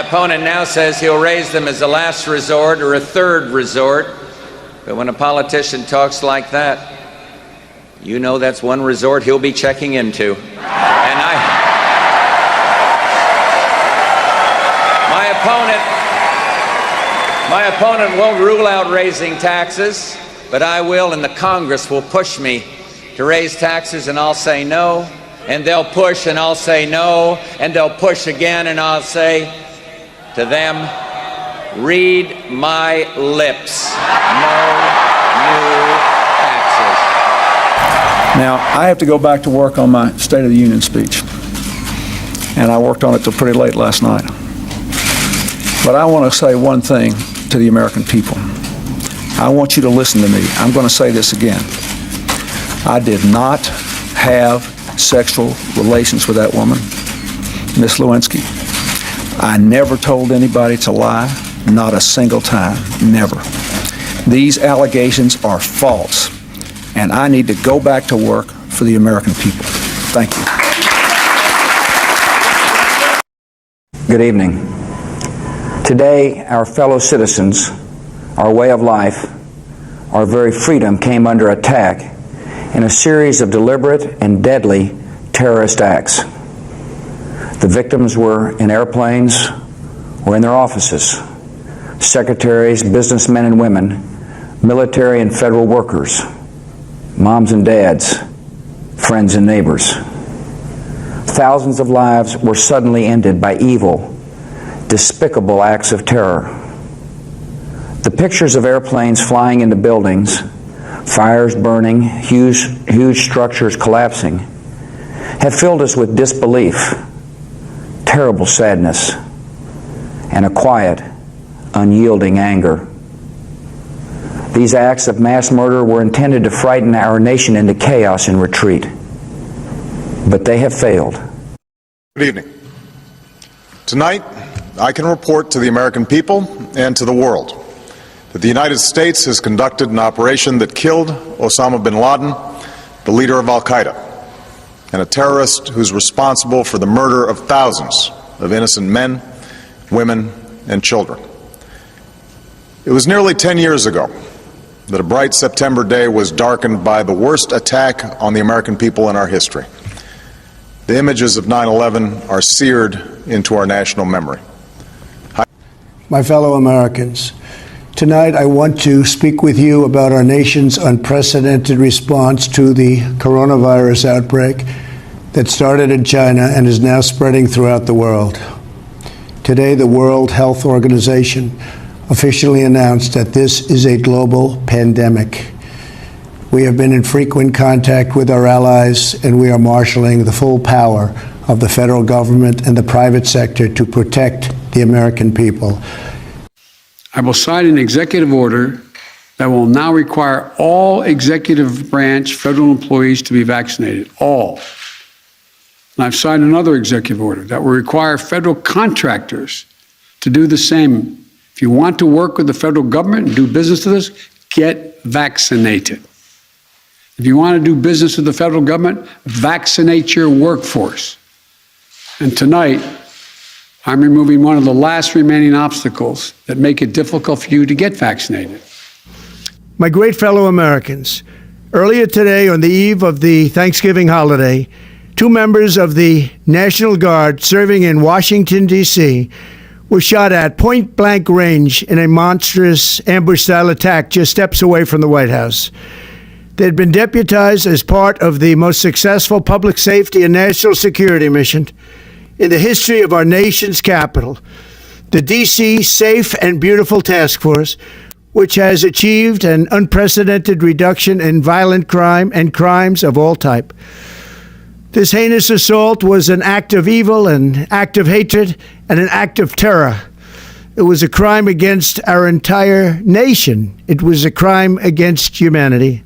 opponent now says he'll raise them as a last resort or a third resort. But when a politician talks like that, you know that's one resort he'll be checking into. And my opponent won't rule out raising taxes, but I will, and the Congress will push me to raise taxes, and I'll say no, and they'll push, and I'll say no, and they'll push again, and I'll say to them, read my lips. No new taxes. Now, I have to go back to work on my State of the Union speech, and I worked on it till pretty late last night. But I want to say one thing to the American people. I want you to listen to me. I'm going to say this again. I did not have sexual relations with that woman, Miss Lewinsky. I never told anybody to lie, not a single time, never. These allegations are false, and I need to go back to work for the American people. Thank you. Good evening. Today, our fellow citizens, our way of life, our very freedom came under attack in a series of deliberate and deadly terrorist acts. The victims were in airplanes or in their offices, secretaries, businessmen and women, military and federal workers, moms and dads, friends and neighbors. Thousands of lives were suddenly ended by evil, despicable acts of terror. The pictures of airplanes flying into buildings, fires burning, huge structures collapsing, have filled us with disbelief, terrible sadness, and a quiet, unyielding anger. These acts of mass murder were intended to frighten our nation into chaos and retreat, but they have failed. Good evening. Tonight, I can report to the American people and to the world that the United States has conducted an operation that killed Osama bin Laden, the leader of Al-Qaeda, and a terrorist who's responsible for the murder of thousands of innocent men, women, and children. It was nearly 10 years ago that a bright September day was darkened by the worst attack on the American people in our history. The images of 9/11 are seared into our national memory. My fellow Americans, tonight I want to speak with you about our nation's unprecedented response to the coronavirus outbreak that started in China and is now spreading throughout the world. Today, the World Health Organization officially announced that this is a global pandemic. We have been in frequent contact with our allies, and we are marshaling the full power of the federal government and the private sector to protect the American people. I will sign an executive order that will now require all executive branch federal employees to be vaccinated, all. And I've signed another executive order that will require federal contractors to do the same. If you want to work with the federal government and do business with us, get vaccinated. If you want to do business with the federal government, vaccinate your workforce. And tonight, I'm removing one of the last remaining obstacles that make it difficult for you to get vaccinated. My great fellow Americans, earlier today on the eve of the Thanksgiving holiday, 2 members of the National Guard serving in Washington, D.C., were shot at point-blank range in a monstrous ambush-style attack just steps away from the White House. They had been deputized as part of the most successful public safety and national security mission in the history of our nation's capital, the D.C. Safe and Beautiful Task Force, which has achieved an unprecedented reduction in violent crime and crimes of all type. This heinous assault was an act of evil, an act of hatred, and an act of terror. It was a crime against our entire nation. It was a crime against humanity.